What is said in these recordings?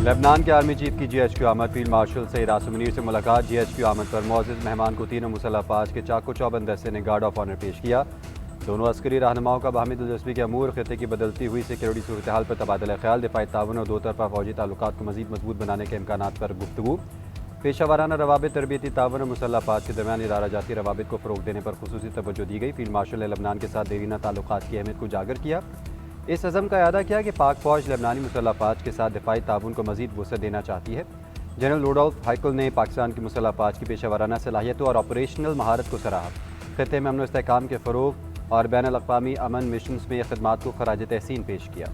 Lebanon के army chief की GHQ आमद। फील्ड मार्शल सईद आसिम मुनीर से मुलाकात। GHQ आमद पर मोअज़्ज़ज़ मेहमान को तीनों मुसल्लह अफ़वाज के चाको चौबंद दस्ते ने गार्ड ऑफ ऑनर पेश किया। दोनों अस्करी रहनुमाओं का बाहमी दिलचस्पी के अमूर, खित्ते की बदलती हुई सिक्योरिटी सूरत हाल पर तबादला ख्याल, दिफाई ताउन और दो तरफा फौजी ताल्लुकात को मज़ीद मजबूत बनाने के इम्कानात पर गुफ्तगू। पेशा वाराना रवाबित, तरबियती ताउन और मुसल्लह अफ़वाज के दरमियान इदारा जाती रवाबित को फ़रोग़ देने पर खुसूसी तवज्जो दी गई। फील्ड मार्शल ने लेबनान के साथ देरीना ताल्लुकात की अहमियत को उजागर किया। इस अज़म का अदा किया कि पाक फ़ौज लेबनानी मुसल्लह अफ़वाज के साथ दिफाई ताउन को मज़ीद वुसअत देना चाहती है। जनरल रुडोल्फ हाइकुल ने पाकिस्तान की मुसल्लह अफ़वाज की पेशा वाराना सलाहियतों और ऑपरेशनल महारत को सराहा। खित्ते में अमन व इस्तेहकाम के फ़रोग़ और बैन अल-अक़वामी अमन मिशन में खिदमात को ख़राज तहसीन पेश किया।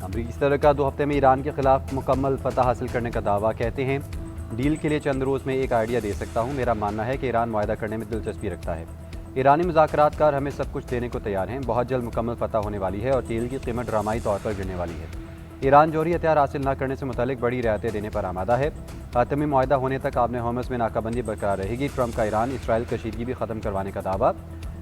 अमरीकी सदर का 2 हफ्ते में ईरान के खिलाफ मुकम्मल फतह हासिल करने का दावा। कहते हैं डील के लिए चंद रोज़ में एक आइडिया दे सकता हूँ। मेरा मानना है कि ईरान मुआहदा करने में दिलचस्पी रखता है। ईरानी मुज़ाकरातकार हमें सब कुछ देने को तैयार हैं। बहुत जल्द मुकम्मल फतह होने वाली है और तेल की कीमत ड्रामाई तौर पर गिरने वाली है। ईरान जौहरी हथियार हासिल न करने से मुतल्लिक बड़ी रियायतें देने पर आमादा है। खातमी मुआहदा होने तक आपने होमस में नाकाबंदी बरकरार रहेगी। ट्रंप का ईरान इसराइल कशीदगी भी ख़त्म करवाने का दावा।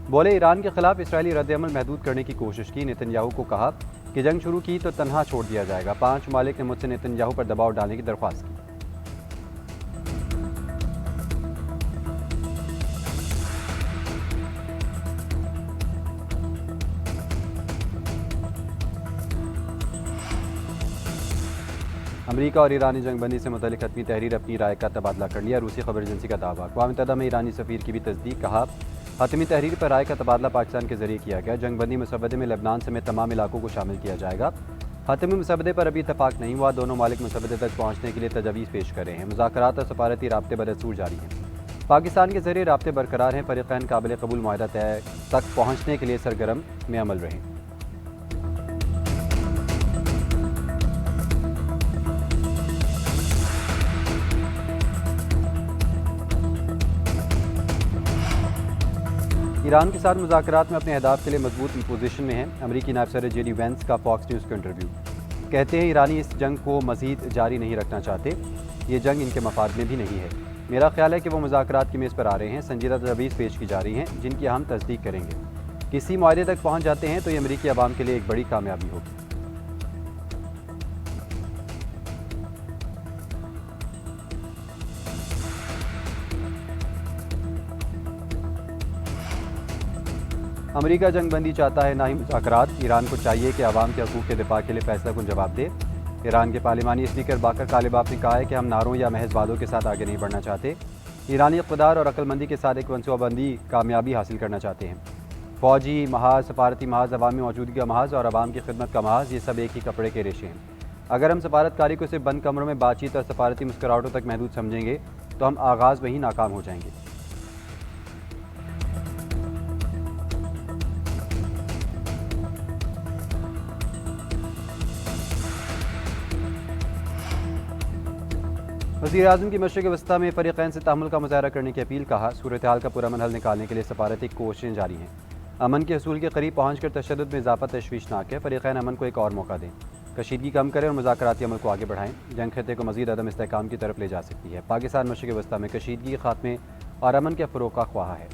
बोले ईरान के खिलाफ इसराइली रद्द-ए-अमल महदूद करने की कोशिश की। नेतन्याहू को कहा कि जंग शुरू की तो तनहा छोड़ दिया जाएगा। 5 ममालिक ने मुझसे नेतन्याहू पर दबाव डालने की दरख्वास्त की। अमरीका और ईरानी जंगबंदी से मुतल्लिक हतमी तहरीर अपनी राय का तबादला कर लिया। रूसी खबर एजेंसी का दावा। अक़वाम मुत्तहिदा में ईरानी सफ़ीर की भी तस्दीक। कहा हतमी तहरीर पर राय का तबादला पाकिस्तान के जरिए किया गया। जंगबंदी मसवदे में लेबनान समेत तमाम इलाकों को शामिल किया जाएगा। हतमी मसवदे पर अभी इतफाक नहीं हुआ। दोनों मालिक मसवदे तक पहुँचने के लिए तजवीज़ पेश कर रहे हैं। मुज़ाकरात और सफारती राब्ते बदस्तूर जारी हैं। पाकिस्तान के जरिए राब्ते बरकरार हैं। फ़रीक़ैन काबिल कबूल मुआहदा तय तक पहुँचने के लिए सरगर्म में अमल रहें। ईरान के साथ मुज़ाकरात में अपने अहदाफ के लिए मजबूत पोजीशन में है। अमरीकी नायब सदर JD वेंस का फॉक्स न्यूज़ को इंटरव्यू। कहते हैं ईरानी इस जंग को मज़ीद जारी नहीं रखना चाहते। ये जंग इनके मफाद में भी नहीं है। मेरा ख्याल है कि वो मुज़ाकरात की मेज़ पर आ रहे हैं। संजीदा तजवीज़ पेश की जा रही हैं जिनकी हम तस्दीक करेंगे। किसी मुआहदे तक पहुँच जाते हैं तो ये अमरीकी अवाम के लिए एक बड़ी कामयाबी होगी। अमरीका जंगबंदी चाहता है ना ही मुज़ाकरात। ईरान को चाहिए कि अवाम के हकूक़ के दिफा के लिए फैसला कुन जवाब दे। ईरान के पार्लिमानी स्पीकर बाकर कालिबाफ ने कहा है कि हम नारों या महज वादों के साथ आगे नहीं बढ़ना चाहते। ईरानी इक़्तिदार और अक्लमंदी के साथ एक मनसूबाबंदी कामयाबी हासिल करना चाहते हैं। फ़ौजी महाज, सफारती महाज, अवामी मौजूदगी का महाज और अवाम की खिदमत का महाज, ये सब एक ही कपड़े के रेशे हैं। अगर हम सफारतकारी को सिर्फ बंद कमरों में बातचीत और सफारती मुस्कुराहटों तक महदूद समझेंगे तो हम आगाज़ में ही नाकाम हो जाएंगे। वज़ीर-ए-आज़म की मशरिक़ वस्ता में फ़रीक़ैन से तहम्मुल का मुज़ाहरा करने की अपील। कहा सूरत हाल का पुरअमन हल निकालने के लिए सफारती कोशिशें जारी हैं। अमन के हसूल के करीब पहुँच कर तशद्दुद में इजाफ़ा तशवीशनाक है। फ़रीक़ैन अमन को एक और मौका दें, कशीदगी कम करें और मुज़ाकराती अमल को आगे बढ़ाएँ। जंग खित्ते को मज़ीद अदम इस्तेहकाम की तरफ ले जा सकती है। पाकिस्तान मशरिक़ वस्ता में कशीदगी, ख़ात्मे और अमन के फ़रोग़ का ख्वाह है।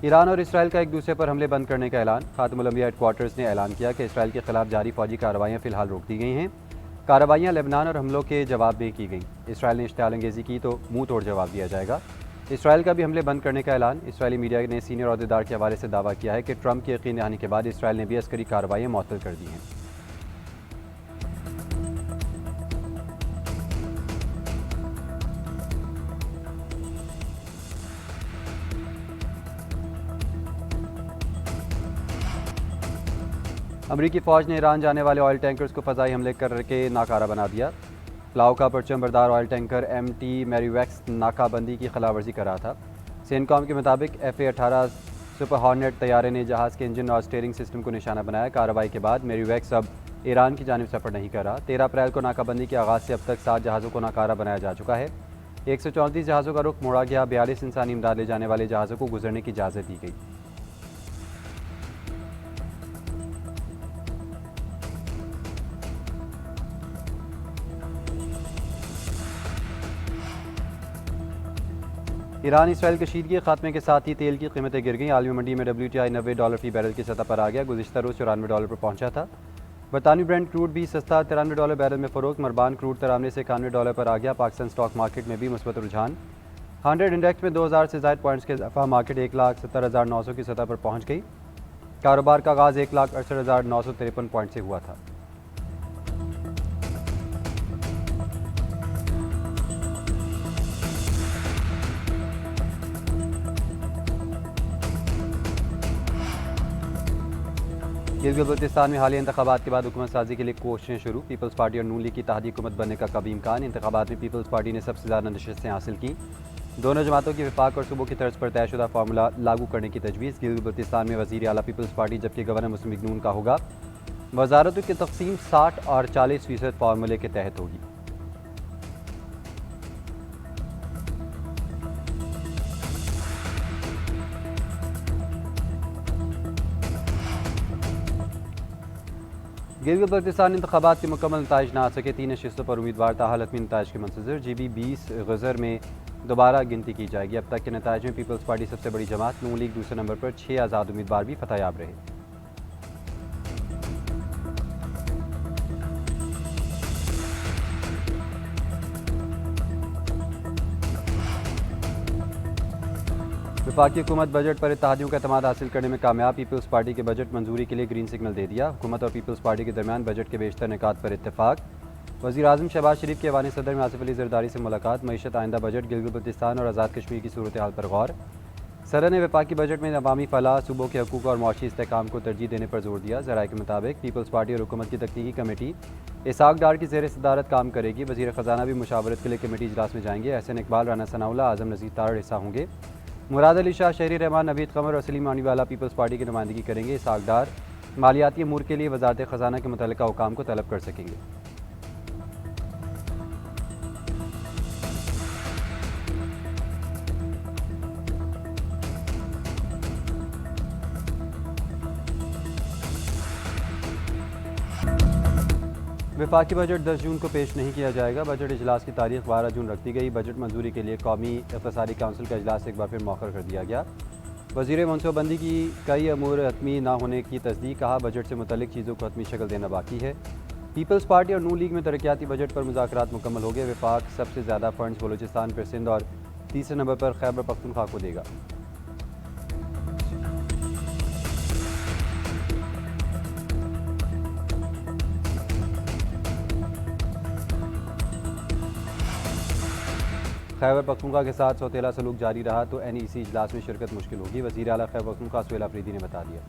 ईरान और इसराइल का एक दूसरे पर हमले बंद करने का ऐलान। खातमुल अंबिया हेडक्वार्टर्स ने ऐलान किया कि इसराइल के खिलाफ जारी फौजी कार्रवाइयाँ फ़िलहाल रोक दी गई हैं। कार्रवाइयाँ लेबनान और हमलों के जवाब में की गई। इसराइल ने इश्तिआल अंगेज़ी की तो मुंह तोड़ जवाब दिया जाएगा। इसराइल का भी हमले बंद करने का ऐलान। इसराइली मीडिया ने सीनियर अहदेदार के हवाले से दावा किया है कि ट्रंप की यकीन दहानी के बाद इसराइल ने भी अस्करी कार्रवाइयाँ मुअत्तल कर दी हैं। अमरीकी फ़ौज ने ईरान जाने वाले ऑयल टैंकर्स को फ़ज़ाई हमले करके नाकारा बना दिया। प्लाव का परचम बरदार ऑयल टैंकर MT मैरीवेक्स नाकाबंदी की खिलाफवर्जी कर रहा था। सेनकॉम के मुताबिक FA-18 सुपर हॉर्नेट तैयारे ने जहाज़ के इंजन और स्टीयरिंग सिस्टम को निशाना बनाया। कार्रवाई के बाद मैरीवेक्स अब ईरान की जानिब सफ़र नहीं कर रहा। 13 अप्रैल को नाकाबंदी के आगाज़ से अब तक 7 जहाज़ों को नाकारा बनाया जा चुका है। 134 जहाज़ों का रुख मोड़ा गया। 42 इंसानी इमदाद ले जाने वाले जहाज़ों को गुजरने की इजाज़त दी गई। ईरान इसराइल कशीदगी के खात्मे के साथ ही तेल की कीमतें गिर गईं। आलमी मंडी में WTI $90 फी बैरल की सतह पर आ गया। गुज़िश्ता रोज़ $94 पर पहुंचा था। बरतानवी ब्रांड क्रूड भी सस्ता $93 बैरल में फ़रोख्त। मरबान क्रूड $93 से $91 पर आ गया। पाकिस्तान स्टॉक मार्केट में भी मुस्बत रुझान। 100 इंडेक्स में 2000 से ज़ायद पॉइंट्स के इजाफा। मार्केट 1,70,900 की सतह पर पहुँच गई। कारोबार का आगाज़ 1,68,953 पॉइंट से हुआ था। गिलगित बल्तिस्तान में हालिया इंतखाबात के बाद हुकूमत साजी के लिए कोशिशें शुरू। पीपल्स पार्टी और नून लीग की इत्तेहादी हुकूमत बनने का कभी इम्कान। इंतखाबात में पीपल्स पार्टी ने सबसे ज़्यादा नशिस्तें हासिल की। दोनों जमातों की विफाक और सूबों की तर्ज पर तयशुदा फार्मूला लागू करने की तजवीज़। गिलगित बल्तिस्तान में वज़ीर आला पीपल्स पार्टी जबकि गवर्नर मुस्लिम लीग नून का होगा। वजारतों की तकसीम 60 और 40% फार्मूले के तहत होगी। गिलगित बल्तिस्तान इंतखाबात के मुकम्मल नताइज ना आ सके। 3 नशिस्तों पर उम्मीदवार ताहालत में नताइज के मंतज़र। GB 20 गज़र में दोबारा गिनती की जाएगी। अब तक के नताइज में पीपल्स पार्टी सबसे बड़ी जमात, नून लीग दूसरे नंबर पर 6 आज़ाद उम्मीदवार भी फतहयाब रहे। वफाकी हुकूमत बजट पर इत्तेहादियों का एतमाद हासिल करने में कामयाब। पीपल्स पार्टी के बजट मंजूरी के लिए ग्रीन सिग्नल दे दिया। हुकूमत और पीपल्स पार्टी के दरमियान बजट के बेशतर निकात पर इत्तेफाक। वज़ीर आज़म शहबाज शरीफ के ऐवान सदर में आसिफ अली ज़रदारी से मुलाकात। मईशत आइंदा बजट, गिलगित बल्तिस्तान और आज़ाद कश्मीर की सूरत हाल पर गौर। सदर ने वफाकी बजट में अवामी फलाह, सूबों के हकूक़ और मुआशी इस्तेहकाम को तरजीह देने पर जोर दिया। ज़राए के मुताबिक पीपल्स पार्टी और हुकूमत की तकनीकी कमेटी इसाक डार की ज़ेर सदारत काम करेगी। वज़ीर ख़जाना भी मुशावरत के लिए कमेटी इजलास में जाएंगे। एहसन इकबाल, राना सनाउल्लाह, आज़म नज़ीर तारड़ हिस्सा होंगे। मुराद अली शाह, शहरी रहमान, नवीद कमर और सलीम मानीवाला पीपल्स पार्टी की नुमाइंदगी करेंगे। इसाक डार मालियाती अमूर के लिए वजारत ख़जाना के मुतल्लिका हुकाम को तलब कर सकेंगे। वफाकी बजट 10 जून को पेश नहीं किया जाएगा। बजट इजलास की तारीख 12 जून रख दी गई। बजट मंजूरी के लिए कौमी इक़्तिसादी काउंसिल का इजलास एक बार फिर मौखर कर दिया गया। वज़ीर मनसूबाबंदी की कई अमूर हतमी ना होने की तस्दीक। कहा बजट से मुतल्लिक चीज़ों को हतमी शक्ल देना बाकी है। पीपल्स पार्टी और नून लीग में तरक्याती बजट पर मुज़ाकरात मुकम्मल हो गए। वफाक सबसे ज़्यादा फंड्स बलूचिस्तान, फिर सिंध और तीसरे नंबर पर खैबर पख्तूनख्वा को देगा। खैबर पख्तूनख्वा के साथ सौतेला सलूक जारी रहा तो NEC इजलास में शिरकत मुश्किल होगी। वज़ीर आला खैबर पख्तूनख्वा सुहेल अफरीदी ने बता दिया।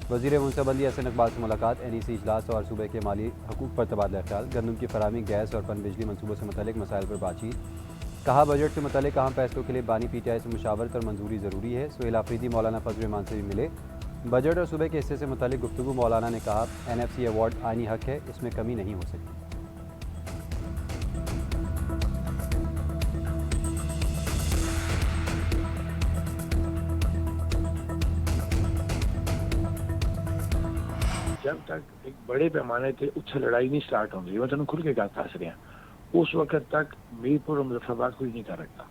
वज़ीर मनसूबाबंदी एहसन इकबाल से मुलाकात। NEC इजलास और सूबे के माली हकूक़ पर तबादला ख्याल। गंदम की फराहमी, गैस और पन बिजली मनसूबों से मुतल्लिक मसाइल पर बातचीत। कहा बजट से मुतल्लिक अहम फैसलों के लिए बानी PTI से मुशावरत और मंजूरी ज़रूरी है। सुहेल अफरीदी मौलाना फजल रहमान से भी मिले। बजट और सूबे के हिस्से से मुतल्लिक गुफ्तगू। मौलाना ने कहा NFC अवार्ड आइनी हक है, इसमें कमी नहीं हो सकती। जब तक एक बड़े पैमाने से उत्थे लड़ाई नहीं स्टार्ट होंगी, मैं तेन खुल के गल दस रहा, उस वक्त तक मीरपुर और मुजफ्फराबाद कोई नहीं कर रखता।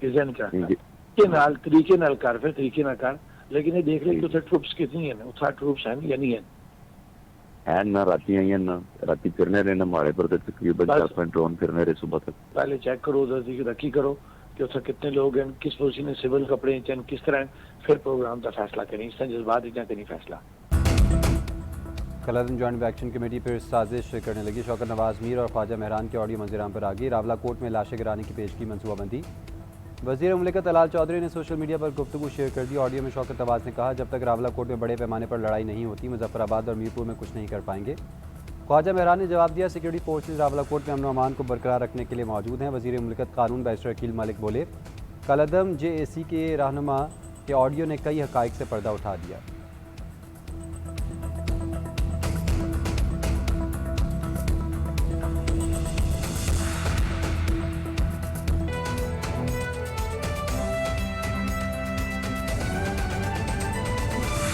तरीके नाल कर, फिर तरीके ना कर, लेकिन ये देख ले कि उत्थे ट्रूप्स कितनी है, उत्थे ट्रूप्स हैं या नहीं है ना। राती आई ना, राती फिरने रहे ना, माड़े पर तकरीबन 4-5 ड्रोन फिरने रहे सुबह तक। पहले चेक करो, उधर की रखी करो कि उत्थे कितने लोग हैं, किस पोजीशन में सिविल कपड़े हैं, किस तरह, फिर प्रोग्राम का फैसला करें। इस तरह जज्बात इतना करें फैसला। कलादम जॉइंट एक्शन कमेटी फिर साजिश करने लगी। शौकत नवाज मीर और ख्वाजा महरान की ऑडियो मंजराम पर आ गई। रावला कोर्ट में लाशें गिराने की पेश की मनसूबाबंदी। वज़ीर मुमलिकत अलाल चौधरी ने सोशल मीडिया पर गुफ्तगू शेयर कर दी। ऑडियो में शौकत नवाज ने कहा जब तक रावला कोर्ट में बड़े पैमाने पर लड़ाई नहीं होती, मुजफ्फराबाद और मीरपुर में कुछ नहीं कर पाएंगे। ख्वाजा महरान ने जवाब दिया सिक्योरिटी फोर्सेज रावला कोर्ट में अमन व अमान को बरकरार रखने के लिए मौजूद हैं। वज़ीर मुमलिकत कानून बैरिस्टर अकील मलिक बोले कलादम JAC के रहनुमा के ऑडियो ने कई हक़ाइक़ से पर्दा उठा दिया।